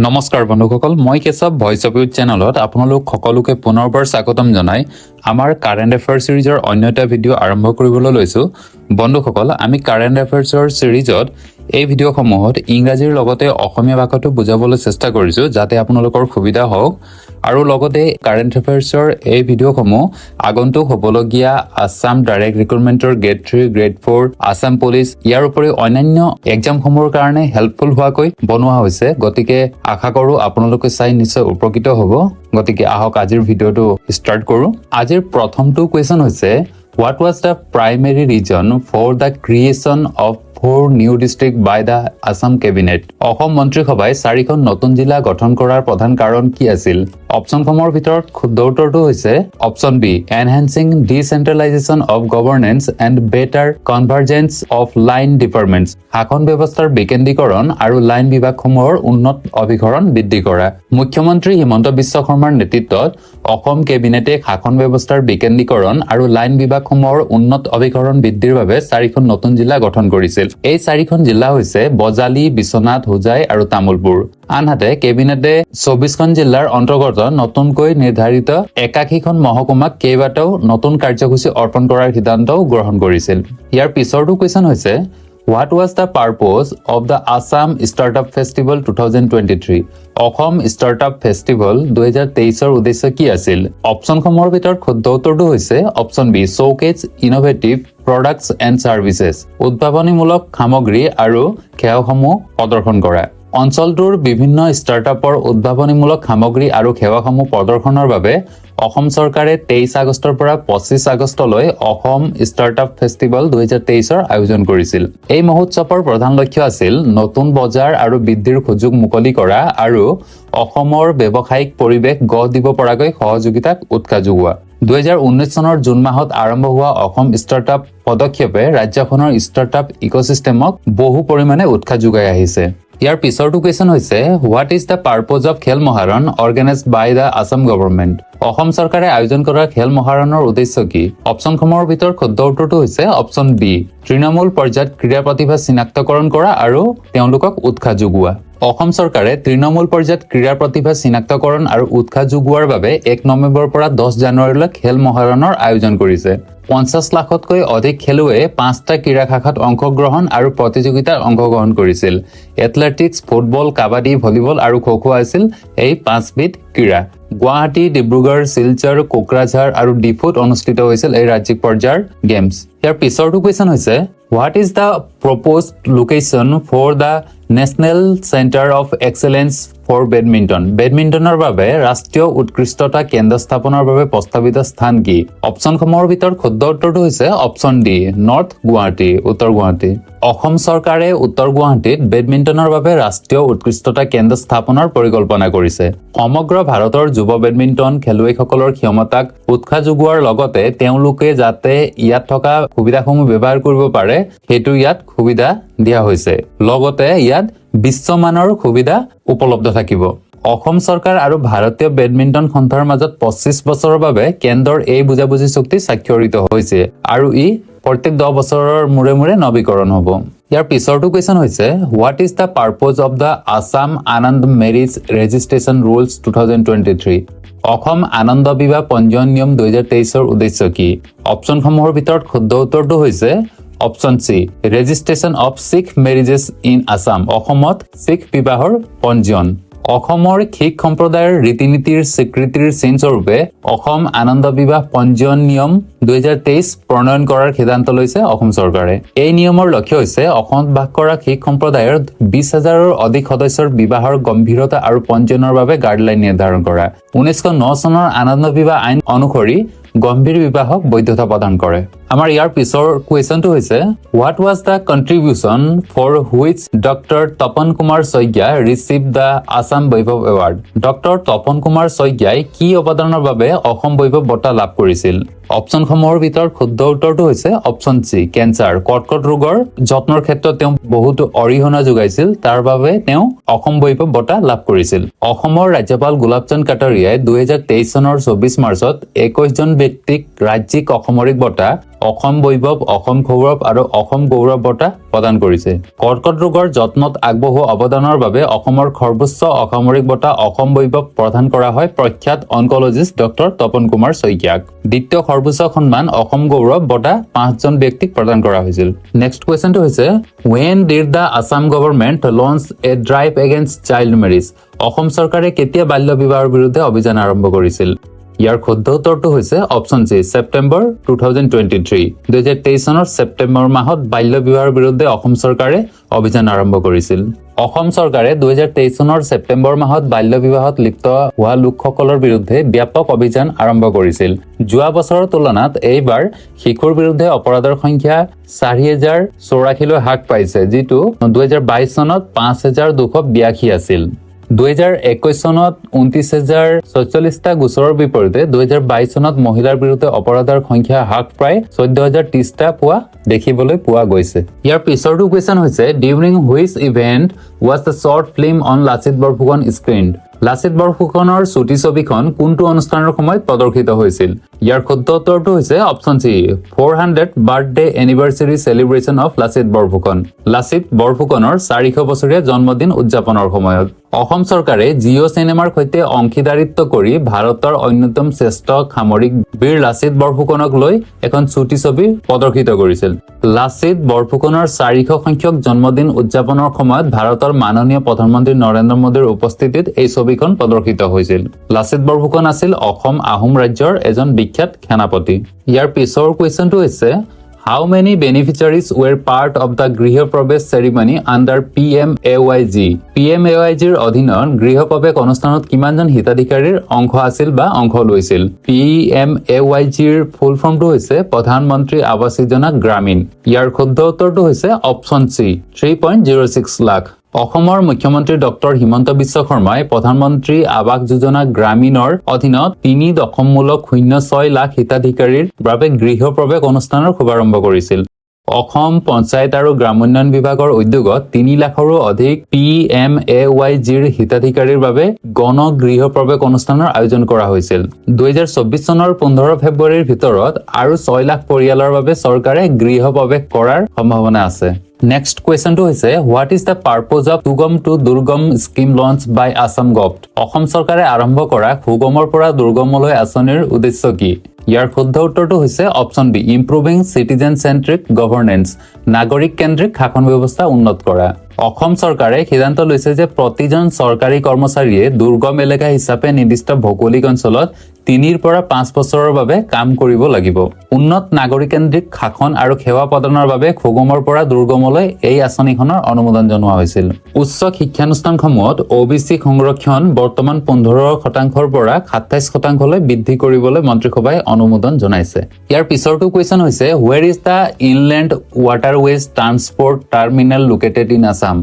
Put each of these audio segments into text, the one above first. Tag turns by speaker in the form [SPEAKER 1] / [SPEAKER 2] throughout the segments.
[SPEAKER 1] নমস্কাৰ বন্ধুসকল, মই কেশৱ ভয়েস অফ ইউথ চেনেলত আপোনালোক সকলোকে পুনৰবাৰ স্বাগতম জনাই আমাৰ কাৰেণ্ট এফেয়াৰ সিৰিজৰ অন্য এটা ভিডিঅ' আৰম্ভ কৰিবলৈ লৈছো। বন্ধুসকল, আমি কাৰেণ্ট এফেয়াৰ্ছৰ সিৰিজত এই ভিডিঅ'সমূহত ইংৰাজীৰ লগতে অসমীয়া ভাষাটো বুজাবলৈ চেষ্টা কৰিছো যাতে আপোনালোকৰ সুবিধা হওক। আৰু লগতে কাৰেণ্ট এফেয়াৰ্ছৰ এই ভিডিঅ'সমূহ আগন্তুক হ'বলগীয়া আসাম ডাইৰেক্ট ৰিক্ৰুটমেণ্টৰ গ্ৰেড 3, গ্ৰেড 4, আসাম পুলিচ ইয়াৰ উপৰি অন্যান্য এক্সামসমূহৰ কাৰণে হেল্পফুল হোৱাকৈ বনোৱা হৈছে। গতিকে আশা কৰো আপোনালোকে চাই নিশ্চয় উপকৃত হ'ব। গতিকে আহক আজিৰ ভিডিঅ'টো ষ্টাৰ্ট কৰো। আজিৰ প্ৰথমটো কুৱেশ্যন হৈছে, what was the primary reason for the creation of 4 new district by the Assam cabinet? Assam মন্ত্ৰীসভাই 4খন নতুন জিলা গঠন কৰাৰ প্ৰধান কাৰণ কি আছিল? অপশ্যনসমূহৰ ভিতৰত শুদ্ধ উত্তৰটো হৈছে option B, enhancing decentralization of governance and better convergence of line departments. শাসন ব্যৱস্থাৰ বিকেন্দ্ৰীকৰণ আৰু লাইন বিভাগসমূহৰ উন্নত অভিকৰণ বৃদ্ধি কৰা। মুখ্যমন্ত্ৰী হিমন্ত বিশ্ব শৰ্মাৰ নেতৃত্বত অসম কেবিনেটে শাসন ব্যৱস্থাৰ বিকেন্দ্ৰীকৰণ আৰু লাইন বিভাগসমূহৰ উন্নত অভিকৰণ বৃদ্ধিৰ বাবে 4খন নতুন জিলা গঠন কৰিছিল। এই 4খন জিলা হৈছে বজালী, বিশ্বনাথ, হোজাই আৰু তামুলপুৰ। আনহাতে কেবিনেটে 24খন জিলাৰ অন্তৰ্গত নতুনকৈ নিৰ্ধাৰিত 81খন মহকুমাক কেইবাটাও নতুন কাৰ্যসূচী অৰ্পণ কৰাৰ সিদ্ধান্তও গ্ৰহণ কৰিছিল। ইয়াৰ পিছৰটো কুৱেশ্যন হৈছে, What was the purpose of the Assam Startup Festival 2023? Asom startup festival 2023ৰ উদ্দেশ্য কি আছিল? অপশ্যনসমূহৰ ভিতৰত শুদ্ধ উত্তৰটো হৈছে option B, showcase innovative products and services. উদ্ভাৱনীমূলক সামগ্ৰী আৰু সেৱাসমূহ প্ৰদৰ্শন কৰা। অঞ্চলটোৰ বিভিন্ন ষ্টাৰ্টআপৰ উদ্ভাৱনীমূলক সামগ্ৰী আৰু সেৱাসমূহ প্ৰদৰ্শনৰ বাবে অসম চৰকাৰে 23 আগষ্টৰ পৰা 25 আগষ্টলৈ অসম ষ্টাৰ্টআপ ফেষ্টিভেল 2023ৰ আয়োজন কৰিছিল। এই মহোৎসৱৰ প্ৰধান লক্ষ্য আছিল নতুন বজাৰ আৰু বৃদ্ধিৰ সুযোগ মুকলি কৰা আৰু অসমৰ ব্যৱসায়িক পৰিৱেশ গঢ় দিব পৰাকৈ সহযোগিতাক উৎসাহ যোগোৱা। 2019 চনৰ জুন মাহত আৰম্ভ হোৱা অসম ষ্টাৰ্টআপ পদক্ষেপে ৰাজ্যখনৰ ষ্টাৰ্টআপ ইক'চিষ্টেমক বহু পৰিমাণে উৎসাহ যোগাই আহিছে। ইয়াৰ পিছৰটো কুৱেশ্যন হৈছে, what is the purpose of Khel Maharan organized by the Assam government? Asom চৰকাৰে আয়োজন কৰা খেল মহাৰণৰ উদ্দেশ্য কি? অপশ্যনসমূহৰ ভিতৰত শুদ্ধ উত্তৰটো হৈছে অপশ্যন বি, তৃণমূল পৰ্যায়ত ক্ৰীড়া প্ৰতিভা চিনাক্তকৰণ কৰা আৰু তেওঁলোকক উৎসাহ যোগোৱা। অসম চৰকাৰে তৃণমূল পৰ্যায়ত ক্ৰীড়া প্ৰতিভা চিনাক্তকৰণ আৰু উৎসাহ যোগোৱাৰ বাবে 1 নৱেম্বৰৰ পৰা 10 জানুৱাৰীলৈ খেল মহাৰণৰ আয়োজন কৰিছে। 50 লাখতকৈ অধিক খেলুৱৈয়ে 5টা ক্ৰীড়া শাখাত অংশগ্ৰহণ আৰু প্ৰতিযোগিতাত অংশগ্ৰহণ কৰিছিল। এথলেটিক্স, ফুটবল, কাবাডী, ভলীবল আৰু খো-খো আছিল এই 5বিধ ক্ৰীড়া। গুৱাহাটী, ডিব্ৰুগড়, শিলচৰ, কোকৰাঝাৰ আৰু ডিফুত অনুষ্ঠিত হৈছিল এই ৰাজ্যিক পৰ্যায়ৰ গেমছ। ইয়াৰ পিছৰটো কুৱেশ্যন হৈছে, what is the proposed location for the national centre of excellence for badminton? বেডমিণ্টনৰ বাবে ৰাষ্ট্ৰীয় উৎকৃষ্টতা কেন্দ্ৰ স্থাপনৰ বাবে প্ৰস্তাৱিত স্থান কি? অপশ্যনসমূহৰ ভিতৰত শুদ্ধ উত্তৰটো হৈছে অপশ্যন ডি, নৰ্থ গুৱাহাটী, উত্তৰ গুৱাহাটী। অসম চৰকাৰে উত্তৰ গুৱাহাটীত বেডমিণ্টনৰ বাবে ৰাষ্ট্ৰীয় উৎকৃষ্টতা কেন্দ্ৰ স্থাপনৰ পৰিকল্পনা কৰিছে। সমগ্ৰ ভাৰতৰ যুৱ বেডমিণ্টন খেলুৱৈসকলৰ ক্ষমতাক উৎসাহ যোগোৱাৰ লগতে তেওঁলোকে যাতে ইয়াত থকা সুবিধাসমূহ ব্যৱহাৰ কৰিব পাৰে সেইটো ইয়াত সুবিধা দিয়া হৈছে। লগতে ইয়াত বিশ্বমানৰ সুবিধা উপলব্ধ থাকিব। অসম চৰকাৰ আৰু ভাৰতীয় বেডমিণ্টন সন্থাৰ মাজত 25 বছৰৰ বাবে কেন্দ্ৰৰ এই বুজাবুজি চুক্তি স্বাক্ষৰিত হৈছে আৰু ই প্ৰত্যেক 10 বছৰৰ মূৰে মূৰে নৱীকৰণ হ'ব। ইয়াৰ পিছৰটো কুৱেশ্যন হৈছে, what is the purpose of the Assam Anand marriage registration rules 2023? Asom Anand বিবাহ পঞ্জীয়ন নিয়ম 2023ৰ উদ্দেশ্য কি? অপশ্যনসমূহৰ ভিতৰত শুদ্ধ উত্তৰটো হৈছে option C, registration of Sikh marriages in Assam. অসমত শিখ বিবাহৰ পঞ্জীয়ন। অসমৰ শিখ সম্প্ৰদায়ৰ ৰীতি নীতিৰ স্বীকৃতিৰ চিনস্বৰূপে অসম আনন্দ বিবাহ পঞ্জীয়ন নিয়ম 2023 প্ৰণয়ন কৰাৰ সিদ্ধান্ত লৈছে অসম চৰকাৰে। এই নিয়মৰ লক্ষ্য হৈছে অসমত বাস কৰা শিখ সম্প্ৰদায়ৰ 20,000ৰো অধিক সদস্যৰ বিবাহৰ গম্ভীৰতা আৰু পঞ্জীয়নৰ বাবে গাইডলাইন নিৰ্ধাৰণ কৰা। 1909 চনৰ আনন্দ বিবাহ আইন অনুসৰি গম্ভীৰ বিবাহক বৈধতা প্ৰদান কৰে। আমাৰ ইয়াৰ পিছৰ কুৱেশ্যনটো হৈছে, what was the contribution for which doctor Tapan Kumar Saikia receive the Assam Baibhav award? Doctor Tapan Kumar শইকীয়াই কি অৱদানৰ বাবে অসম বৈভৱ বঁটা লাভ কৰিছিল? অপশ্যনসমূহৰ ভিতৰত শুদ্ধ উত্তৰটো হৈছে অপশ্যন চি, কেঞ্চাৰ। কৰ্কট ৰোগৰ যত্নৰ ক্ষেত্ৰত তেওঁ বহুতো অৰিহণা যোগাইছিল, তাৰ বাবে তেওঁ অসম বৈভৱ বঁটা লাভ কৰিছিল। অসমৰ ৰাজ্যপাল গোলাপচন্দ কাটাৰিয়াই 2023 চনৰ 24 মাৰ্চত 21জন ব্যক্তিক ৰাজ্যিক অসামৰিক বঁটা অসম বৈভৱ, অসম গৌৰৱ আৰু অসম গৌৰৱ বঁটা প্ৰদান কৰিছে। কৰ্কট ৰোগৰ যত্নত আগবঢ়োৱা অৱদানৰ বাবে অসমৰ সৰ্বোচ্চ অসামৰিক বঁটা অসম বৈভৱ প্ৰদান কৰা হয় প্ৰখ্যাত অনকলজিষ্ট ডক্টৰ তপন কুমাৰ শইকীয়াক। দ্বিতীয় সৰ্বোচ্চ সন্মান অসম গৌৰৱ বঁটা 5জন ব্যক্তিক প্ৰদান কৰা হৈছিল। নেক্সট কুৱেশ্যনটো হৈছে when did the Assam government launch a drive against child marriage? Assam চৰকাৰে কেতিয়া বাল্য বিবাহৰ বিৰুদ্ধে অভিযান আৰম্ভ কৰিছিল? ইয়াৰ শুদ্ধ উত্তৰটো হৈছে অপচন চি, ছেপ্টেম্বৰ 2023। 2023 চনৰ ছেপ্টেম্বৰ মাহত বাল্য বিবাহৰ বিৰুদ্ধে অসম চৰকাৰে অভিযান আৰম্ভ কৰিছিল। অসম চৰকাৰে 2023 চনৰ ছেপ্টেম্বৰ মাহত বাল্য বিবাহত লিপ্ত হোৱা লোকসকলৰ বিৰুদ্ধে ব্যাপক অভিযান আৰম্ভ কৰিছিল। যোৱা বছৰৰ তুলনাত এইবাৰ শিশুৰ বিৰুদ্ধে অপৰাধৰ সংখ্যা 4084 লৈ হ্ৰাস পাইছে, যিটো 2022 চনত 5282 আছিল। 2021 চনত 29046টা গোচৰৰ বিপৰীতে 2022 চনত মহিলাৰ বিৰুদ্ধে অপৰাধৰ সংখ্যা হ্ৰাস প্ৰায় 14030টা দেখিবলৈ পোৱা গৈছে। ইয়াৰ পিছৰটো কুৱেশ্যন হৈছে during which event was the short film on Lachit Borphukan screened? Lachit বৰফুকনৰ চুটি ছবিখন কোনটো অনুষ্ঠানৰ সময়ত প্ৰদৰ্শিত হৈছিল? ইয়াৰ শুদ্ধ উত্তৰটো হৈছে option C, 400th birthday anniversary celebration of Lachit Borphukan. Lachit বৰফুকনৰ 400 বছৰীয়া জন্মদিন উদযাপনৰ সময়ত। অসম চৰকাৰে জিঅ' চিনেমাৰ সৈতে অংশীদাৰিত্ব কৰি ভাৰতৰ অন্যতম শ্ৰেষ্ঠ সামৰিক বীৰ লাচিত বৰফুকনক লৈ এখন চুটি ছবি প্ৰদৰ্শিত কৰিছিল। লাচিত বৰফুকনৰ 400 সংখ্যক জন্মদিন উদযাপনৰ সময়ত ভাৰতৰ মাননীয় প্ৰধানমন্ত্ৰী নৰেন্দ্ৰ মোদীৰ উপস্থিতিত এই ছবিখন প্ৰদৰ্শিত হৈছিল। লাচিত বৰফুকন আছিল অসম আহোম ৰাজ্যৰ এজন বিখ্যাত সেনাপতি। ইয়াৰ পিছৰ কুৱেশ্যনটো হৈছে How many beneficiaries were part of the গৃহ প্ৰৱেশ ceremony under PMAYG? PMAYGৰ অধীনত গৃহ প্ৰৱেশ অনুষ্ঠানত কিমানজন হিতাধিকাৰীৰ অংশ আছিল বা অংশ লৈছিল? PMAYGৰ ফুল ফৰ্মটো হৈছে প্ৰধানমন্ত্ৰী আৱাস যোজনা গ্ৰামীণ। ইয়াৰ শুদ্ধ উত্তৰটো হৈছে অপচন চি, 3.06 লাখ। অসমৰ মুখ্যমন্ত্ৰী ডক্টৰ হিমন্ত বিশ্ব শৰ্মাই প্ৰধানমন্ত্ৰী আৱাস যোজনা গ্ৰামীণৰ অধীনত 3.06 লাখ হিতাধিকাৰীৰ বাবে গৃহ প্ৰৱেশ অনুষ্ঠানৰ শুভাৰম্ভ কৰিছিল। অসম পঞ্চায়ত আৰু গ্ৰামোন্নয়ন বিভাগৰ উদ্যোগত 3 লাখৰো অধিক PMAYGৰ হিতাধিকাৰীৰ বাবে গণ গৃহ প্ৰৱেশ অনুষ্ঠানৰ আয়োজন কৰা হৈছিল। 2024 চনৰ 15 ফেব্ৰুৱাৰীৰ ভিতৰত আৰু 6 লাখ পৰিয়ালৰ বাবে চৰকাৰে গৃহ প্ৰৱেশ কৰাৰ সম্ভাৱনা আছে। নেক্সট কুৱেশ্যনটো হৈছে what is the purpose of সুগম টু দুৰ্গম স্কিম লঞ্চ বাই আছাম গভৰ্ণমেণ্ট? অসম চৰকাৰে আৰম্ভ কৰা সুগমৰ পৰা দুৰ্গমলৈ আঁচনিৰ উদ্দেশ্য কি? ইয়াৰ শুদ্ধ উত্তৰটো হৈছে option B, improving citizen centric governance, নাগৰিক কেন্দ্ৰিক শাসন ব্যৱস্থা উন্নত কৰা। অসম চৰকাৰে সিদ্ধান্ত লৈছে যে প্ৰতিজন চৰকাৰী কৰ্মচাৰীয়ে দুৰ্গম এলেকা হিচাপে নিৰ্দিষ্ট ভৌগোলিক অঞ্চলত 3 পৰা 5 বছৰৰ বাবে কাম কৰিব লাগিব। উন্নত নাগৰিককেন্দ্ৰিক শাসন আৰু সেৱা প্ৰদানৰ বাবে সুগমৰ পৰা দুৰ্গমলৈ এই আঁচনিখনৰ অনুমোদন জনোৱা হৈছিল। উচ্চ শিক্ষানুষ্ঠানসমূহত OBC সংৰক্ষণ বৰ্তমান 15% পৰা 27% বৃদ্ধি কৰিবলৈ মন্ত্ৰীসভাই অনুমোদন জনাইছে। ইয়াৰ পিছৰটো কুৱেশ্যন হৈছে ৱেৰ is the inland waterways transport terminal located in Assam?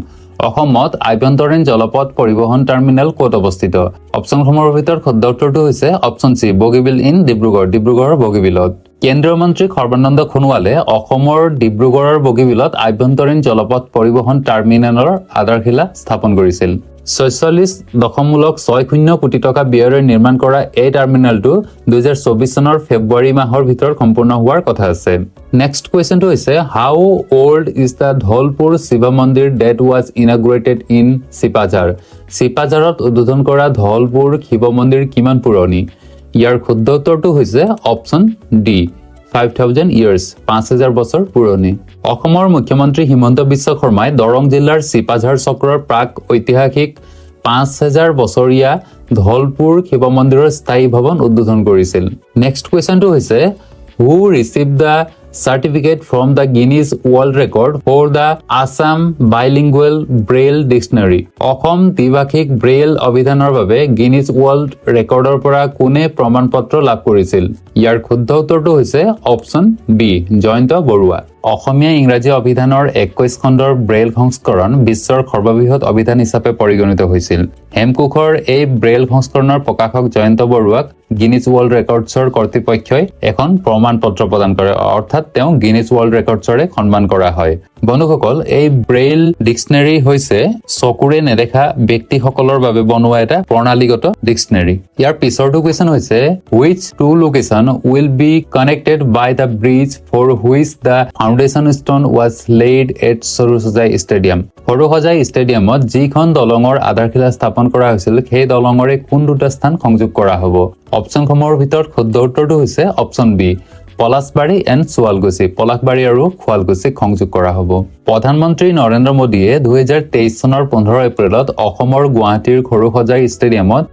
[SPEAKER 1] অসমত আভ্যন্তৰীণ জলপথ পৰিবহণ টাৰ্মিনেল ক'ত অৱস্থিত? অপচনসমূহৰ ভিতৰত শুদ্ধ উত্তৰটো হৈছে option C, Bogibeel in Dibrugarh, ডিব্ৰুগড়ৰ বগীবিলত। কেন্দ্ৰীয় মন্ত্ৰী সৰ্বানন্দ সোণোৱালে অসমৰ ডিব্ৰুগড়ৰ বগীবিলত আভ্যন্তৰীণ জলপথ পৰিবহণ টাৰ্মিনেলৰ আধাৰশিলা স্থাপন কৰিছিল। 46.60 কোটি টকা ব্যয়েৰে নিৰ্মাণ কৰা এই টাৰ্মিনেলটো 2024 চনৰ ফেব্ৰুৱাৰী মাহৰ ভিতৰত সম্পূৰ্ণ হোৱাৰ কথা আছে। নেক্সট কুৱেশ্যনটো হৈছে how old is the Dhalpur Shiva Mandir that was inaugurated in Chipajhar? চিপাঝাৰত উদ্বোধন কৰা ধলপুৰ শিৱ মন্দিৰ কিমান পুৰণি? ইয়াৰ শুদ্ধ উত্তৰটো হৈছে অপচন ডি, 5000 years, 5000 বছৰ পুৰণি। অসমৰ মুখ্যমন্ত্ৰী হিমন্ত বিশ্ব শৰ্মাই দৰং জিলাৰ চিপাঝাৰ চক্ৰৰ প্ৰাক ঐতিহাসিক 5000 বছৰীয়া ধলপুৰ শিৱ মন্দিৰৰ স্থায়ী ভৱন উদ্বোধন কৰিছিল। নেক্সট কুৱেশ্যনটো হৈছে who received the certificate from the Guinness World Record for the Assam Bilingual Braille Dictionary? Assam দ্বিভাষিক ব্ৰেইল অভিধানৰ বাবে গিনিজ ৱৰ্ল্ড ৰেকৰ্ডৰ পৰা কোনে প্ৰমাণপত্ৰ লাভ কৰিছিল? ইয়াৰ শুদ্ধ উত্তৰটো হৈছে অপচন বি, জয়ন্ত বৰুৱা। অসমীয়া ইংৰাজী অভিধানৰ 21 খণ্ডৰ ব্ৰেইল সংস্কৰণ বিশ্বৰ সৰ্ববৃহৎ অভিধান হিচাপে পৰিগণিত হৈছিল। হেমকোষৰ এই ব্ৰেইল সংস্কৰণৰ প্ৰকাশক জয়ন্ত বৰুৱাক গিনিজ ৱৰ্ল্ড ৰেকৰ্ডছৰ কৰ্তৃপক্ষই এখন প্ৰমাণ পত্ৰ প্ৰদান কৰে, অৰ্থাৎ তেওঁ গিনিজ ৱৰ্ল্ড ৰেকৰ্ডছৰে সন্মান কৰা হয়। বন্ধুসকল এই ব্ৰেইল ডিকচনেৰী হৈছে চকুৰে নেদেখা ব্যক্তিসকলৰ বাবে বনোৱা এটা প্ৰণালীগত ডিকচনেৰী। ইয়াৰ পিছৰটো কুৱেশ্যন হৈছে which two location will be connected by the bridge for which the foundation stone was laid at Sarusajai stadium. Sarusajai ষ্টেডিয়ামত যিখন দলঙৰ আধাৰশিলা স্থাপন কৰা হৈছিল সেই দলঙৰে কোন দুটা স্থান সংযোগ কৰা হ'ব? অপচনসমূহৰ ভিতৰত শুদ্ধ উত্তৰটো হৈছে option B, Palasbari and Sualkuchi, Palasbari আৰু শুৱালকুছিক সংযোগ কৰা হ'ব। প্ৰধানমন্ত্ৰী নৰেন্দ্ৰ মোদীয়ে 2023 চনৰ 15 এপ্ৰিলত অসমৰ গুৱাহাটীৰ সৰুসজাই ষ্টেডিয়ামত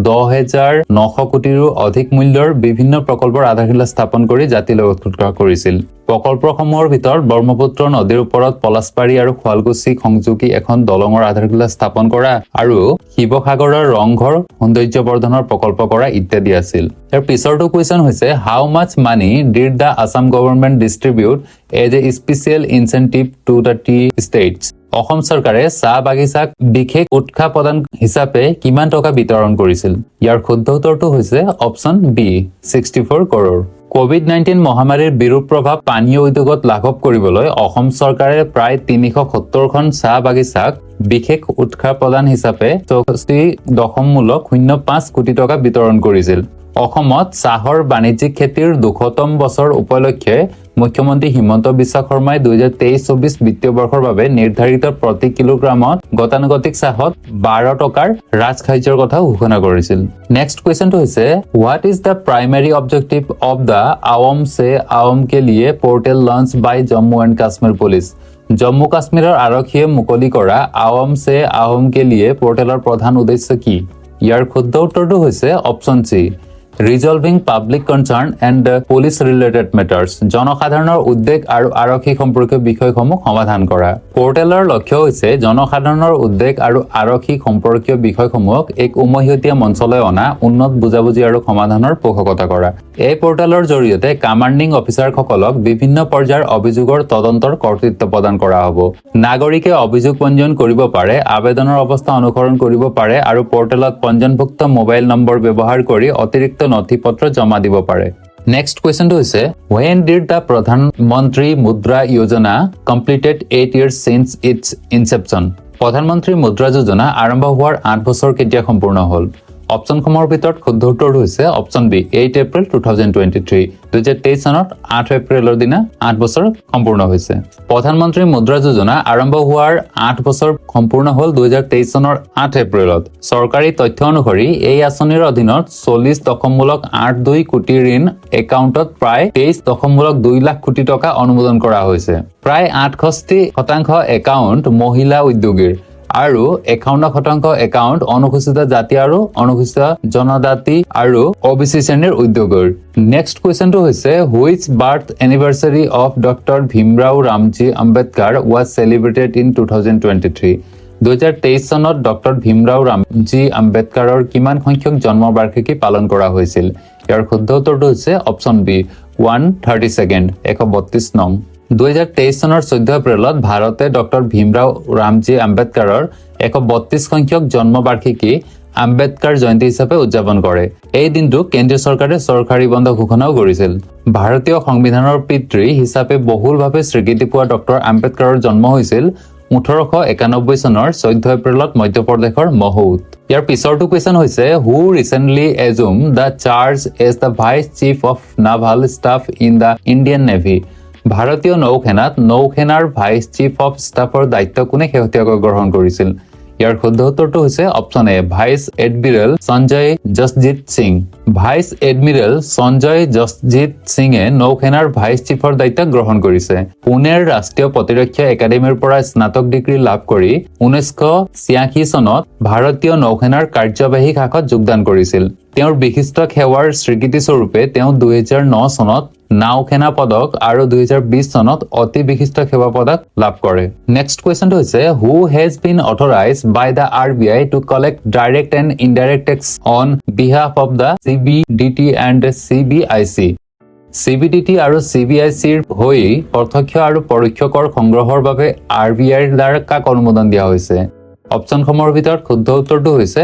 [SPEAKER 1] 10,900 কোটিৰো অধিক মূল্যৰ বিভিন্ন প্ৰকল্পৰ আধাৰশিলা স্থাপন কৰি জাতিলৈ উৎসৰ্গ কৰিছিল। প্ৰকল্পসমূহৰ ভিতৰত ব্ৰহ্মপুত্ৰ নদীৰ ওপৰত পলাশবাৰী আৰু শুৱালকুছিক সংযোগী এখন দলঙৰ আধাৰশিলা স্থাপন কৰা আৰু শিৱসাগৰৰ ৰংঘৰ সৌন্দৰ্যবৰ্ধনৰ প্ৰকল্প কৰা ইত্যাদি আছিল। ইয়াৰ পিছৰটো কুৱেশ্যন হৈছে how much money did the Assam government distribute as a special incentive to the tea estates. Assam চৰকাৰে চাহ বাগিচাক বিশেষ উৎসাহ প্ৰদান হিচাপে কিমান টকা বিতৰণ কৰিছিল? ইয়াৰ শুদ্ধ উত্তৰটো হৈছে অপচন বি, 64 কৰোৰ। কোভিড-19 মহামাৰীৰ বিৰূপ প্ৰভাৱ পানীয় উদ্যোগত লাঘৱ কৰিবলৈ অসম চৰকাৰে প্ৰায় 370খন চাহ বাগিচাক বিশেষ উৎসাহ প্ৰদান হিচাপে 64.05 কোটি টকা বিতৰণ কৰিছিল। অসমত চাহৰ বাণিজ্যিক খেতিৰ 200তম বছৰ উপলক্ষে মুখ্যমন্ত্ৰী হিমন্ত বিশ্ব শৰ্মাই 2023-24 বিত্তীয় বৰ্ষৰ বাবে নিৰ্ধাৰিত প্ৰতি কিলোগ্ৰামত গতানুগতিক চাহত 12 টকাৰ ৰাজসাহায্যৰ কথা ঘোষণা কৰিছিল। নেক্সট কুৱেশ্যনটো হৈছে what is the primary objective of the Awaam Se Awaam Ke Liye portal launch by Jammu and Kashmir police. Jammu কাশ্মীৰৰ আৰক্ষীয়ে মুকলি কৰা আৱাম সে আৱাম কে লিয়ে পৰ্টেলৰ প্ৰধান উদ্দেশ্য কি? ইয়াৰ শুদ্ধ উত্তৰটো হৈছে option C, resolving public concern and police related matters, জনসাধাৰণৰ উদ্বেগ আৰু আৰক্ষী সম্পৰ্কীয় বিষয়সমূহ সমাধান কৰা। পৰ্টেলৰ লক্ষ্য হৈছে জনসাধাৰণৰ উদ্বেগ আৰু আৰক্ষী সম্পৰ্কীয় বিষয়সমূহক এক উমৈহতীয়া মঞ্চলৈ অনা, উন্নত বুজাবুজি আৰু সমাধানৰ পোষকতা কৰা। এই পৰ্টেলৰ জৰিয়তে কমাণ্ডিং অফিচাৰসকলক বিভিন্ন পৰ্যায়ৰ অভিযোগৰ তদন্তৰ কৰ্তৃত্ব প্ৰদান কৰা হ'ব। নাগৰিকে অভিযোগ পঞ্জীয়ন কৰিব পাৰে, আবেদনৰ অৱস্থা অনুসৰণ কৰিব পাৰে আৰু পৰ্টেলত পঞ্জীয়নভুক্ত মোবাইল নম্বৰ ব্যৱহাৰ কৰি অতিৰিক্ত নথিপত্ৰ জমা দিব পাৰে। নেক্সট কুৱেশ্যনটো হৈছে when did the প্ৰধানমন্ত্ৰী মুদ্ৰা যোজনা completed 8 years since its inception? প্ৰধানমন্ত্ৰী মুদ্ৰা যোজনা আৰম্ভ হোৱাৰ 8 বছৰ কেতিয়া সম্পূৰ্ণ হ'ল? অপচনসমূহৰ ভিতৰত শুদ্ধ উত্তৰটো হৈছে অপচন বি, 8 এপ্ৰিল 2023। 2023 চনত 8 এপ্ৰিলৰ দিনা 8 বছৰ সম্পূৰ্ণ হৈছে। প্ৰধানমন্ত্ৰী মুদ্ৰা যোজনা আৰম্ভ হোৱাৰ 8 বছৰ সম্পূৰ্ণ হ'ল 2023 চনৰ 8 এপ্ৰিলত। চৰকাৰী তথ্য অনুসৰি এই আঁচনিৰ অধীনত 40.82 কোটি ঋণ একাউণ্টত প্ৰায় 23.2 লাখ কোটি টকা অনুমোদন কৰা হৈছে। প্ৰায় 68% একাউণ্ট মহিলা উদ্যোগীৰ আৰু 51% একাউণ্ট অনুসূচিত জাতি আৰু অনুসূচিত জনজাতি আৰু OBC শ্ৰেণীৰ উদ্যোগৰ। নেক্সট কুৱেশ্যনটো হৈছে which birth anniversary of doctor Bhimrao Ramji Ambedkar was celebrated in 2023? 2023 চনত ডক্টৰ ভীমৰাও ৰামজী আম্বেদকাৰৰ কিমান সংখ্যক জন্মবাৰ্ষিকী পালন কৰা হৈছিল? ইয়াৰ শুদ্ধ উত্তৰটো হৈছে অপচন বি, 132nd, 132 নং। 2023 চনৰ 14 এপ্ৰিলত ভাৰতে ডক্টৰ ভীমৰাও ৰামজী আম্বেদকাৰৰ 132 সংখ্যক জন্মবাৰ্ষিকী আম্বেদকাৰ জয়ন্তী হিচাপে উদযাপন কৰে। এই দিনটো কেন্দ্ৰীয় চৰকাৰে চৰকাৰী বন্ধ ঘোষণাও কৰিছিল। ভাৰতীয় সংবিধানৰ পিতৃ হিচাপে বহুলভাৱে স্বীকৃতি পোৱা ডক্টৰ আম্বেদকাৰৰ জন্ম হৈছিল 1891 চনৰ 14 এপ্ৰিলত মধ্যপ্ৰদেশৰ মহৌত। ইয়াৰ পিছৰটো কুৱেশ্যন হৈছে who recently assume the charge as the vice chief of naval staff in the Indian navy? ভাৰতীয় নৌসেনাত নৌসেনাৰ ভাইচ চিফ অফ ষ্টাফৰ দায়িত্ব কোনে শেহতীয়াকৈ গ্ৰহণ কৰিছিল? ইয়াৰ শুদ্ধ উত্তৰটো হৈছে option A, vice admiral Sanjay Jasjit Singh. Vice admiral Sanjay Jasjit সিঙে নৌসেনাৰ ভাইচ চিফৰ দায়িত্ব গ্ৰহণ কৰিছে। পুনেৰ ৰাষ্ট্ৰীয় প্ৰতিৰক্ষা একাডেমীৰ পৰা স্নাতক ডিগ্ৰী লাভ কৰি 1986 চনত ভাৰতীয় নৌসেনাৰ কাৰ্যবাহী শাখাত যোগদান কৰিছিল। তেওঁৰ বিশিষ্ট সেৱাৰ স্বীকৃতি স্বৰূপে তেওঁ 2009 চনত নাওসেনা পদক আৰু 2020 চনত অতি বিশিষ্ট সেৱা পদক লাভ কৰে। নেক্সট কুৱেশ্যনটো হৈছে who has been authorize by the RBI to collect direct and indirect tax on behalf of the CBDT and CBIC? CBDT আৰু CBICৰ হৈ প্ৰত্যক্ষ আৰু পৰোক্ষ কৰ সংগ্ৰহৰ বাবে RBIৰ দ্বাৰা কাক অনুমোদন দিয়া হৈছে? অপচনসমূহৰ ভিতৰত শুদ্ধ উত্তৰটো হৈছে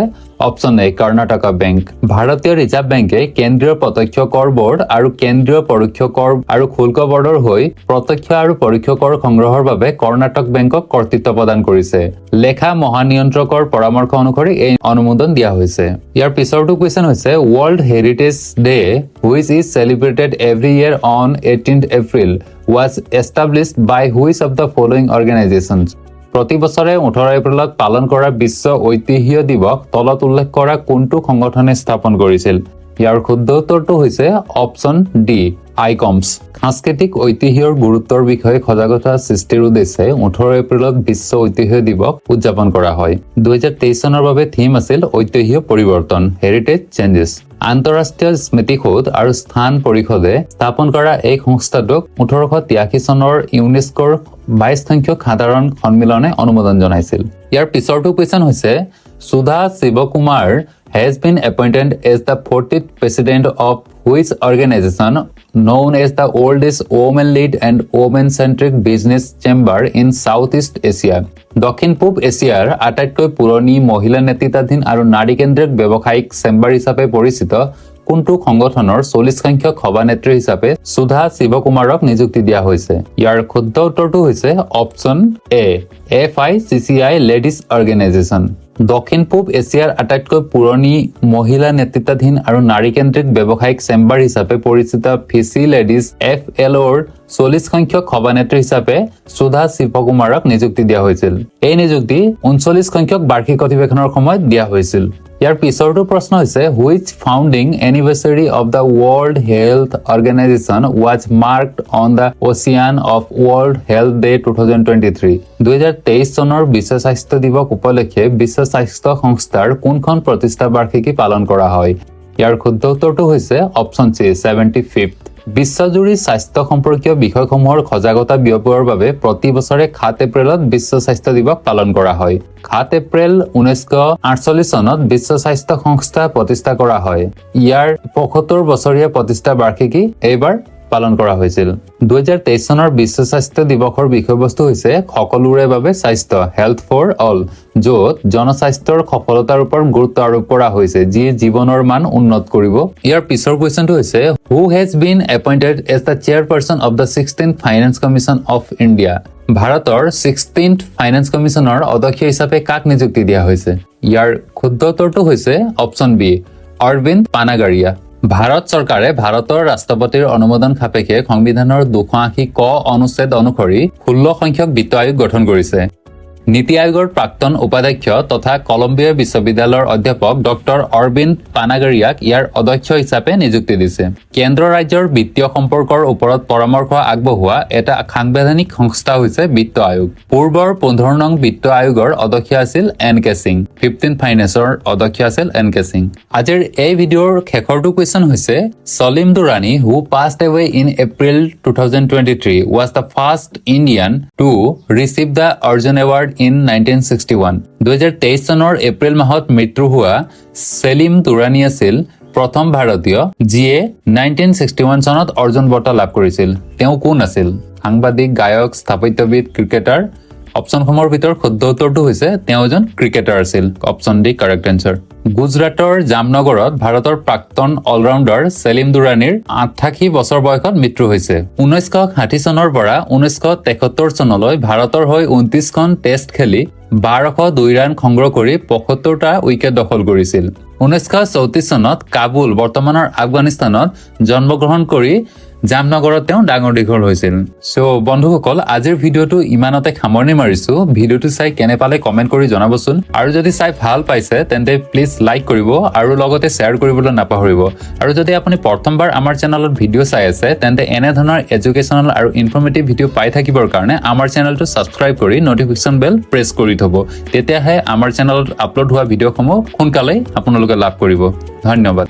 [SPEAKER 1] অপচন এ কৰ্ণাটকা বেংক। ভাৰতীয় ৰিজাৰ্ভ বেংকে কেন্দ্ৰীয় প্ৰত্যক্ষ কৰ বৰ্ড আৰু কেন্দ্ৰীয় পৰোক্ষ কৰ আৰু শুল্ক বৰ্ডৰ হৈ প্ৰত্যক্ষ আৰু পৰোক্ষ কৰ সংগ্ৰহৰ বাবে কৰ্ণাটক বেংকক কৰ্তৃত্ব প্ৰদান কৰিছে। লেখা মহানিয়ন্ত্ৰকৰ পৰামৰ্শ অনুসৰি এই অনুমোদন দিয়া হৈছে। ইয়াৰ পিছৰটো কুৱেশ্যন হৈছে world heritage day which is celebrated every year on 18th April was established by which of the following organizations? প্ৰতি বছৰে 18 এপ্ৰিলত পালন কৰা বিশ্ব ঐতিহ্য দিৱস তলত উল্লেখ কৰা কোনটো সংগঠনে স্থাপন কৰিছিল? ইয়াৰ শুদ্ধ উত্তৰটো হৈছে অপচন ডি আইকমছ। সাংস্কৃতিক ঐতিহ্যৰ গুৰুত্বৰ বিষয়ে সজাগতা সৃষ্টিৰ উদ্দেশ্যে 18 এপ্ৰিলত বিশ্ব ঐতিহ্য দিৱস উদযাপন কৰা হয়। 2023 চনৰ বাবে থিম আছিল ঐতিহ্য পৰিৱৰ্তন হেৰিটেজ চেঞ্জেছ। আন্তঃৰাষ্ট্ৰীয় স্মৃতিসৌধ আৰু স্থান পৰিষদে স্থাপন কৰা এই সংস্থাটোক 1883 চনৰ ইউনেস্কোৰ 22 সংখ্যক সাধাৰণ সন্মিলনে অনুমোদন জনাইছিল। ইয়াৰ পিছৰটো কুৱেশ্যন হৈছে সুধা Shivakumar has been appointed as the 40th president of which organization known as the oldest women-led and women-centric business chamber in Southeast Asia? দক্ষিণ পূব এছিয়াৰ আটাইতকৈ পুৰণি মহিলা নেতৃত্বাধীন আৰু নাৰীকেন্দ্ৰিক ব্যৱসায়িক চেম্বাৰ হিচাপে পৰিচিত কোনটো সংগঠনৰ 40 সংখ্যক সভানেত্ৰী হিচাপে সুধা শিৱকুমাৰক নিযুক্তি দিয়া হৈছে? ইয়াৰ শুদ্ধ উত্তৰটো হৈছে অপচন এ FICCI লেডিজ অৰ্গেনাইজেশ্যন। দক্ষিণ পূব এছিয়াৰ আটাইতকৈ পুৰণি মহিলা নেতৃত্বাধীন আৰু নাৰীকেন্দ্ৰিক ব্যৱসায়িক চেম্বাৰ হিচাপে পৰিচিত ফিচি লেডিজ FLOৰ 40 সংখ্যক সভানেত্ৰী হিচাপে সুধা শিৱকুমাৰক নিযুক্তি দিয়া হৈছিল। এই নিযুক্তি 39 সংখ্যক বাৰ্ষিক অধিৱেশনৰ সময়ত দিয়া হৈছিল। ইয়াৰ পিছৰটো প্ৰশ্ন হৈছে which founding anniversary of the world health organisation was marked on the ocean of world health day 2023? 2023 চনৰ বিশ্ব স্বাস্থ্য দিৱস উপলক্ষে বিশ্ব স্বাস্থ্য সংস্থাৰ কোনখন প্ৰতিষ্ঠা বাৰ্ষিকী পালন কৰা হয়? ইয়াৰ শুদ্ধ উত্তৰটো হৈছে অপচন চি 75th। বিশ্বজুৰি স্বাস্থ্য সম্পৰ্কীয় বিষয়সমূহৰ সজাগতা বিয়পোৱাৰ বাবে প্ৰতি বছৰে 7 এপ্ৰিলত বিশ্ব স্বাস্থ্য দিৱস পালন কৰা হয়। 7 এপ্ৰিল 1948 চনত বিশ্ব স্বাস্থ্য সংস্থা প্ৰতিষ্ঠা কৰা হয়। ইয়াৰ 75 বছৰীয়া প্ৰতিষ্ঠা বাৰ্ষিকী এইবাৰ পালন কৰা হৈছিল। 2023 চনৰ বিশ্ব স্বাস্থ্য দিৱসৰ বিষয়বস্তু হৈছে সকলোৰে বাবে স্বাস্থ্য হেল্থ ফৰ অল, য'ত জনস্বাস্থ্যৰ সফলতাৰ ওপৰত গুৰুত্ব আৰোপ কৰা হৈছে যি জীৱনৰ মান উন্নত কৰিব। ইয়াৰ পিছৰ কুৱেশ্যনটো হৈছে who has been appointed as the chairperson of the 16th finance commission of India? ভাৰতৰ 16th ফাইনেন্স কমিশ্যনৰ অধ্যক্ষ হিচাপে কাক নিযুক্তি দিয়া হৈছে? ইয়াৰ শুদ্ধ উত্তৰটো হৈছে অপচন বি অৰবিন্দ পানাগাৰিয়া। ভাৰত চৰকাৰে ভাৰতৰ ৰাষ্ট্ৰপতিৰ অনুমোদন সাপেক্ষে সংবিধানৰ 280 ক অনুচ্ছেদ অনুসৰি 16 সংখ্যক বিত্ত আয়োগ গঠন কৰিছে। নীতি আয়োগৰ প্ৰাক্তন উপাধ্যক্ষ তথা কলম্বিয়া বিশ্ববিদ্যালয়ৰ অধ্যাপক ডক্টৰ অৰবিন্দ পানাগাৰিয়াক ইয়াৰ অধ্যক্ষ হিচাপে নিযুক্তি দিছে। কেন্দ্ৰ ৰাজ্যৰ বিত্তীয় সম্পৰ্কৰ ওপৰত পৰামৰ্শ আগবঢ়োৱা এটা সাংবিধানিক সংস্থা হৈছে বিত্ত আয়োগ। পূৰ্বৰ 15 নং বিত্ত আয়োগৰ অধ্যক্ষ আছিল NK সিং। 15 ফাইনেন্সৰ অধ্যক্ষ আছিল NK সিং। আজিৰ এই ভিডিঅ'ৰ শেষৰটো কুৱেশ্যন হৈছে সলিম দুৰানী হু passed away in April 2023 was the first Indian to receive the Arjun Award in 1961. 2023 চনৰ এপ্ৰিল মাহত মৃত্যু হোৱা সলিম দুৰানী আছিল প্ৰথম ভাৰতীয় যিয়ে 1961 চনত অৰ্জুন বঁটা লাভ কৰিছিল। তেওঁ কোন আছিল? সাংবাদিক, গায়ক, স্থাপত্যবিদ, ক্ৰিকেটাৰ? অপচনসমূহৰ ভিতৰত শুদ্ধ উত্তৰটো হৈছে তেওঁ এজন ক্ৰিকেটাৰ আছিল। Option D correct answer. গুজৰাটৰ জামনগৰত ভাৰতৰ প্ৰাক্তন অলৰাউণ্ডাৰ সলিম দুৰানীৰ 88 বছৰ বয়সত মৃত্যু হৈছে। 1960 চনৰ পৰা 1973 চনলৈ ভাৰতৰ হৈ 29খন টেষ্ট খেলি 1202 ৰান সংগ্ৰহ কৰি 75টা উইকেট দখল কৰিছিল। 1934 চনত কাবুল বৰ্তমানৰ আফগানিস্তানত জন্মগ্ৰহণ কৰি জামনগৰত তেওঁ ডাঙৰ দীঘল হৈছিল। সো বন্ধুসকল আজিৰ ভিডিঅ'টো ইমানতে সামৰণি মাৰিছো। ভিডিঅ'টো চাই কেনে পালে কমেণ্ট কৰি জনাবচোন আৰু যদি চাই ভাল পাইছে তেন্তে প্লিজ লাইক কৰিব আৰু লগতে শ্বেয়াৰ কৰিবলৈ নাপাহৰিব। আৰু যদি আপুনি প্ৰথমবাৰ আমাৰ চেনেলত ভিডিঅ' চাই আছে তেন্তে এনে ধৰণৰ এডুকেশ্যনেল আৰু ইনফৰ্মেটিভ ভিডিঅ' পাই থাকিবৰ কাৰণে আমাৰ চেনেলটো ছাবস্ক্ৰাইব কৰি নটিফিকেশ্যন বেল প্ৰেছ কৰি থ'ব। তেতিয়াহে আমাৰ চেনেলত আপলোড হোৱা ভিডিঅ'সমূহ সোনকালেই আপোনালোকে লাভ কৰিব। ধন্যবাদ।